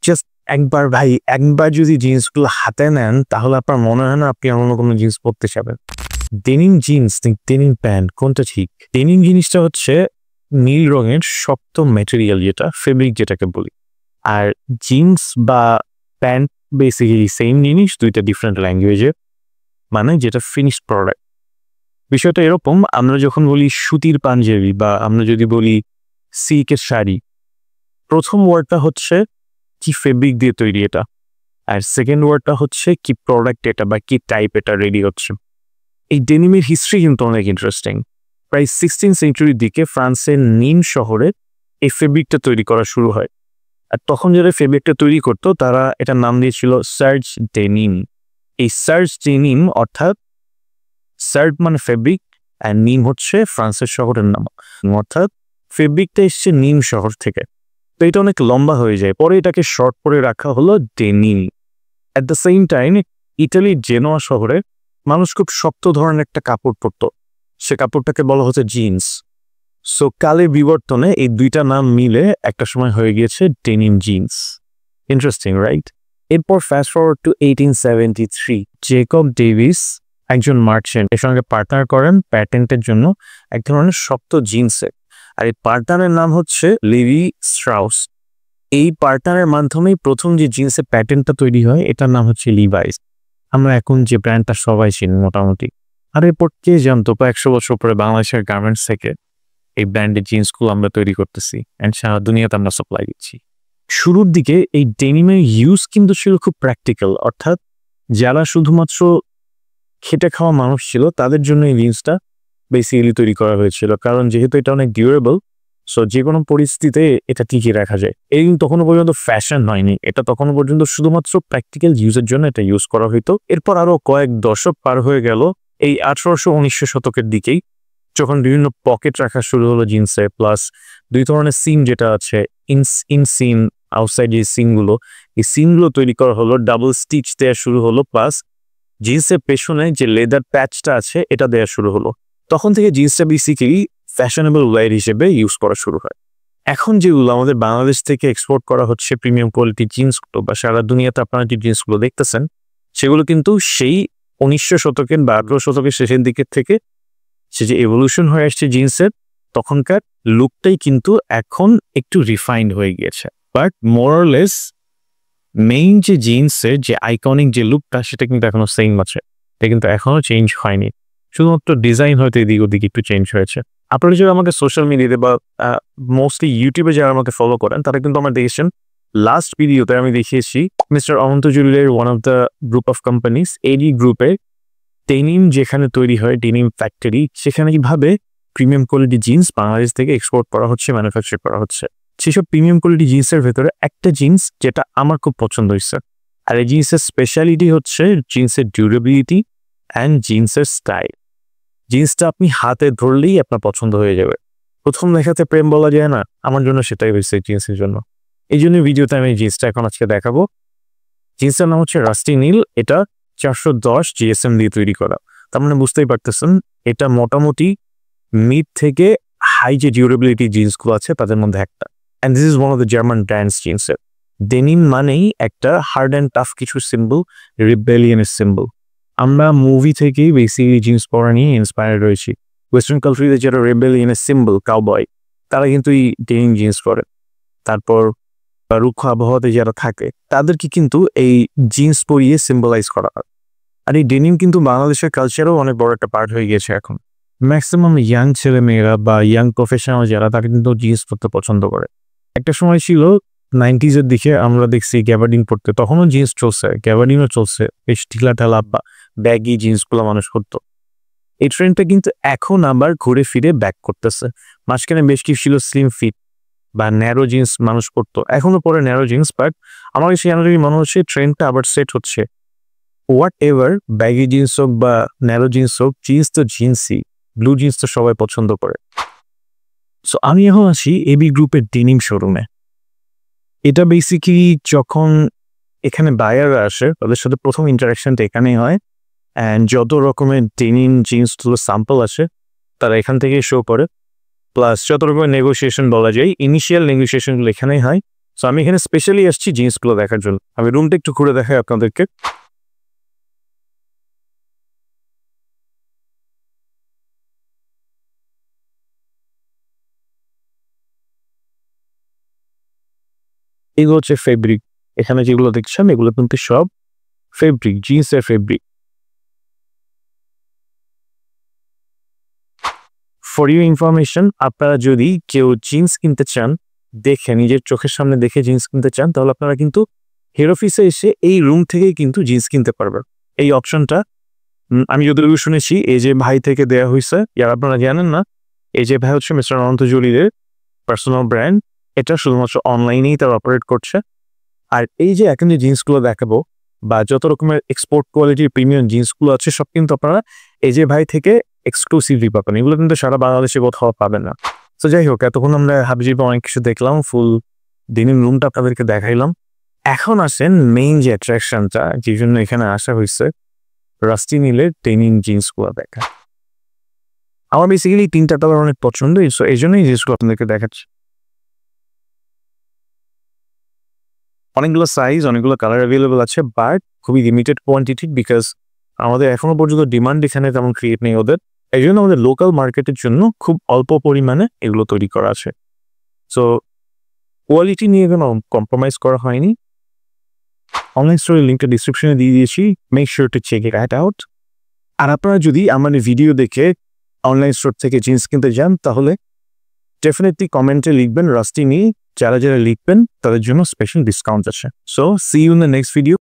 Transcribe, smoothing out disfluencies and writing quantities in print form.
Just একবার যদি জিন্সগুলো হাতে নেন তাহলে আপনার মনে হয় না আপনি অন্য কোনো জিন্স পরতে যাবেন। ডেনিম জিন্স, ডেনিম প্যান্ট কোনটা ঠিক? ডেনিম জিনিসটা হচ্ছে নীল রঙের শক্ত ম্যাটেরিয়াল, যেটা ফেব্রিক যেটাকে বলি। আর জিন্স বা প্যান্ট বেসিক্যালি সেম জিনিস, দুইটা ডিফারেন্ট ল্যাঙ্গুয়েজে, মানে যেটা ফিনিশড প্রোডাক্ট। বিষয়টা এরকম, আমরা যখন বলি সুতির পাঞ্জাবি বা আমরা যদি বলি সিল্কের শাড়ি, প্রথম ওয়ার্ডটা হচ্ছে কি ফেব্রিক দিয়ে তৈরি এটা, আর সেকেন্ড ওয়ার্ডটা হচ্ছে কি প্রোডাক্ট এটা বা কি টাইপ এটা রেডি হচ্ছে। এই ডেনিমের হিস্ট্রি কিন্তু অনেক ইন্টারেস্টিং। প্রায় 16th সেঞ্চুরির দিকে ফ্রান্সের নিম শহরে এই ফেব্রিকটা তৈরি করা শুরু হয়। আর তখন যারা ফেব্রিকটা তৈরি করতো তারা এটার নাম দিয়েছিল সার্জ ডেনিম। এই সার্জ ডেনিম অর্থাৎ সার্জ মানে ফেব্রিক আর নিম হচ্ছে ফ্রান্সের শহরের নাম, অর্থাৎ ফেব্রিকটা এসছে নিম শহর থেকে। তো এটা অনেক লম্বা হয়ে যায়, পরে এটাকে শর্ট করে রাখা হলো denim. At the same time ইটালির জেনোয়া শহরে মানুষ খুব শক্ত ধরনের একটা কাপড় পরতো, সে কাপড়টাকে বলা হচ্ছে জিন্স। সো কালের বিবর্তনে এই দুইটা নাম মিলে একটা সময় হয়ে গিয়েছে ডেনিম জিন্স। Interesting, right? এরপর fast forward to 1873, Jacob Davis একজন মার্চেন্ট এর সঙ্গে পার্টনার করেন প্যাটেন্টের জন্য এক ধরনের শক্ত জিন্সের। আর এই পার্টনারের নাম হচ্ছে লেভি স্ট্রাউস। এই পার্টনারের মাধ্যমেই প্রথম যে জিন্সের প্যাটেন্টটা তৈরি হয় এটার নাম হচ্ছে লিভাইস। আমরা এখন যে ব্র্যান্ডটা সবাই চিনি মোটামুটি। আর এরপর কে জানতো 100 বছর পরে বাংলাদেশের গার্মেন্টস থেকে এই ব্র্যান্ডের জিন্সগুলো আমরা তৈরি করতেছি অ্যান্ড সারা দুনিয়াতে আমরা সাপ্লাই দিচ্ছি। শুরুর দিকে এই ডেনিমের ইউজ কিন্তু ছিল খুব প্র্যাকটিক্যাল, অর্থাৎ যারা শুধুমাত্র খেটে খাওয়া মানুষ ছিল তাদের জন্য এই জিন্সটা বেসিক্যালি তৈরি করা হয়েছিল, কারণ যেহেতু এটা অনেক ডিউরেবল, সো যে কোনো পরিস্থিতিতে এটা টিকিয়ে রাখা যায়। এই তখনও পর্যন্ত ফ্যাশন হয়নি, এটা তখনও পর্যন্ত শুধুমাত্র প্র্যাকটিক্যাল ইউজের জন্য এটা ইউজ করা হইতো। এরপর আরো কয়েক দশক পার হয়ে গেল এই 1800-1900 শতকের দিকেই, যখন বিভিন্ন পকেট রাখা শুরু হলো জিন্সে, প্লাস দুই ধরনের সিম যেটা আছে, ইনসিম আউটসাইড যে সিমগুলো, এই সিমগুলো তৈরি করা হলো, ডাবল স্টিচ দেওয়া শুরু হলো, প্লাস জিন্সের পেছনে যে লেদার প্যাচটা আছে এটা দেওয়া শুরু হলো। তখন থেকে জিন্সটা বেসিক্যালি ফ্যাশনেবল ওয়্যার হিসেবে ইউজ করা শুরু হয়। এখন যেগুলো আমাদের বাংলাদেশ থেকে এক্সপোর্ট করা হচ্ছে প্রিমিয়াম কোয়ালিটি জিন্সগুলো বা সারা দুনিয়াতে আপনারা যে জিন্সগুলো দেখতেছেন সেগুলো কিন্তু সেই 1900 শতকের বা 18 শতকের শেষের দিকের থেকে সে যে এভলিউশন হয়ে আসছে জিন্সের, তখনকার লুকটাই কিন্তু এখন একটু রিফাইন্ড হয়ে গিয়েছে। বাট মোরলেস মেইন যে জিন্সের যে আইকনিক যে লুকটা সেটা কিন্তু এখনো সেম আছে, এটা কিন্তু এখনো চেঞ্জ হয়নি, শুধুমাত্র ডিজাইন হয়তো এদিক ওদিক একটু চেঞ্জ হয়েছে। আপনারা যারা আমাকে সোশ্যাল মিডিয়াতে বা মোস্টলি ইউটিউবে যারা আমাকে ফলো করেন তারা কিন্তু আমার দেখেছেন লাস্ট ভিডিওতে আমি দেখিয়েছি মিস্টার অনন্ত জুয়েলারির one of the group of companies AD গ্রুপে ডেনিম যেখানে তৈরি হয়, ডেনিম ফ্যাক্টরি, সেখানে কিভাবে প্রিমিয়াম কোয়ালিটি জিন্স বাংলাদেশ থেকে এক্সপোর্ট করা হচ্ছে, ম্যানুফ্যাকচার করা হচ্ছে। সেসব প্রিমিয়াম কোয়ালিটি জিন্সের ভেতরে একটা জিন্স যেটা আমার খুব পছন্দ হয়েছে, আর এই জিন্সের স্পেশালিটি হচ্ছে জিন্সের ডিউরেবিলিটি অ্যান্ড জিন্সের স্টাইল। জিন্সটা আপনি হাতে ধরলেই আপনার পছন্দ হয়ে যাবে, প্রথম দেখাতে প্রেম বলা যায় না, আমার জন্য সেটাই হয়েছে জিন্সের জন্য। এই জন্য ভিডিওতে আমি জিন্সটা এখন আজকে দেখাবো। জিন্সটার নাম হচ্ছে রাস্টি নীল, এটা 410 GSM দিয়ে তৈরি করা। তার মানে বুঝতেই পারতেছেন এটা মোটামুটি মিড থেকে হাই যে ডিউরেবিলিটি জিন্সগুলো আছে তাদের মধ্যে একটা। And this is one of the German brands জিন্সের। ডেনিম মানেই একটা হার্ড অ্যান্ড টাফ কিছু সিম্বল, রিবেলিয়নের সিম্বল। আমরা মুভি থেকেই বেসিক্যালি জিন্স পরা নিয়ে ইন্সপায়ার্ড রয়েছি। ওয়েস্টার্ন কান্ট্রিতে যারা রিবেলিয়নের সিম্বল কাউবয়, তারা কিন্তু এই ডেনিম জিন্স পরে। তারপর রুক্ষ আবহাওয়াতে যারা থাকে তাদেরকে কিন্তু এই জিন্স পরিয়ে সিম্বলাইজ করা হয়। আর এই ডেনিম কিন্তু বাংলাদেশের কালচারেও অনেক বড় একটা পার্ট হয়ে গেছে এখন। ম্যাক্সিমাম ইয়াং ছেলেমেয়েরা বা ইয়াং প্রফেশনাল যারা তারা কিন্তু জিন্স পরতে পছন্দ করে। একটা সময় ছিল 90s এর দিকে আমরা দেখছি গ্যাবার্ডিন পরতে, তখনও জিন্স চলছে, গ্যাবার্ডিনও চলছে, বেশ ঢিলা ঢালা বা ব্যাগি জিন্সগুলো মানুষ করতো। এই ট্রেন্ডটা কিন্তু এখন আবার ঘুরে ফিরে ব্যাক করতেছে। মাঝখানে বেশ কিছু ছিল স্লিম ফিট বা ন্যারো জিন্স মানুষ পরতো, এখনো পরে ন্যারো জিন্স, বাট আমার কাছে মনে হচ্ছে ট্রেন্ডটা আবার সেট হচ্ছে। হোয়াট এভার, ব্যাগি জিন্স হোক বা ন্যারো জিন্স হোক, জিন্স তো জিন্সই, ব্লু জিন্স তো সবাই পছন্দ করে। সো আমি এখন আসি এবি গ্রুপের ডেনিম শোরুমে। এটা বেসিক্যালি যখন এখানে বায়াররা আসে তাদের সাথে প্রথম ইন্টারাকশনটা এখানেই হয়, অ্যান্ড যত রকমের ডেনিম জিন্সগুলো স্যাম্পল আসে তারা এখান থেকেই শো করে, প্লাস যত রকমের নেগোসিয়েশন বলা যায়, ইনিশিয়াল নেগোসিয়েশনগুলো এখানেই হয়। সো আমি এখানে স্পেশালি আসছি জিন্সগুলো দেখার জন্য। আমি রুমটা একটু ঘুরে দেখাই আপনাদেরকে। এগুলো হচ্ছে ফেব্রিক। এখানে যেগুলো দেখছেন এগুলো কিন্তু সব ফেব্রিক, জিন্সের ফেব্রিক। ফর ইউ ইনফরমেশন, আপনারা যদি কেউ জিন্স কিনতে চান, দেখে নিজের চোখের সামনে দেখে জিন্স কিনতে চান, তাহলে আপনারা কিন্তু হেড অফিসে এসে এই রুম থেকেই কিন্তু জিন্স কিনতে পারবেন। এই অপশনটা আমি যতটুকু শুনেছি এই যে ভাই থেকে দেয়া হয়েছে, আর আপনারা জানেন না, এই যে ভাই হচ্ছে মিস্টার অনন্ত জলিলের পার্সোনাল ব্র্যান্ড। এটা শুধুমাত্র অনলাইনেই তারা অপারেট করছে। আর এই যে এখন যে জিন্সগুলো দেখাবো বা যত রকমের এক্সপোর্ট কোয়ালিটির প্রিমিয়াম জিন্সগুলো আছে, সব কিন্তু আপনারা এই যে ভাই থেকে এক্সক্লুসিভলি পাবেন। এগুলো কিন্তু সারা বাংলাদেশে কোথাও পাবেন না। তো যাই হোক, এতক্ষণ আমরা হাবিজাবি অনেক কিছু দেখলাম, ফুল দিনের রুমটা আপনাদেরকে দেখাইলাম। এখন আসেন মেইন যে অ্যাট্রাকশনটা, যে জন্য এখানে আসা হয়েছে, রাস্টি নীলের ডেনিম জিন্সগুলো দেখা। আমার বেসিক্যালি 3টা কালার অনেক পছন্দ, সো এই জন্যই জিন্সগুলো আপনাদেরকে দেখাচ্ছি। অনেকগুলো সাইজ, অনেকগুলো কালার অ্যাভেলেবল আছে, বাট খুবই লিমিটেড কোয়ান্টিটি, বিকজ আমাদের এখনো পর্যন্ত ডিমান্ড এখানে তেমন ক্রিয়েট নেই ওদের। এই জন্য আমাদের লোকাল মার্কেটের জন্য খুব অল্প পরিমাণে এগুলো তৈরি করা আছে। সো কোয়ালিটি নিয়ে কোনো কম্প্রোমাইজ করা হয়নি। অনলাইন স্টোরের লিঙ্কটা ডিসক্রিপশনে দিয়ে দিয়েছি, make sure to check it out. আর আপনারা যদি আমার ভিডিও দেখে অনলাইন স্টোর থেকে জিন্স কিনতে যান, তাহলে ডেফিনেটলি কমেন্টে লিখবেন রাস্টি নী। যারা যারা লিখবেন তাদের জন্য স্পেশাল ডিসকাউন্ট আছে। So see you in the next video.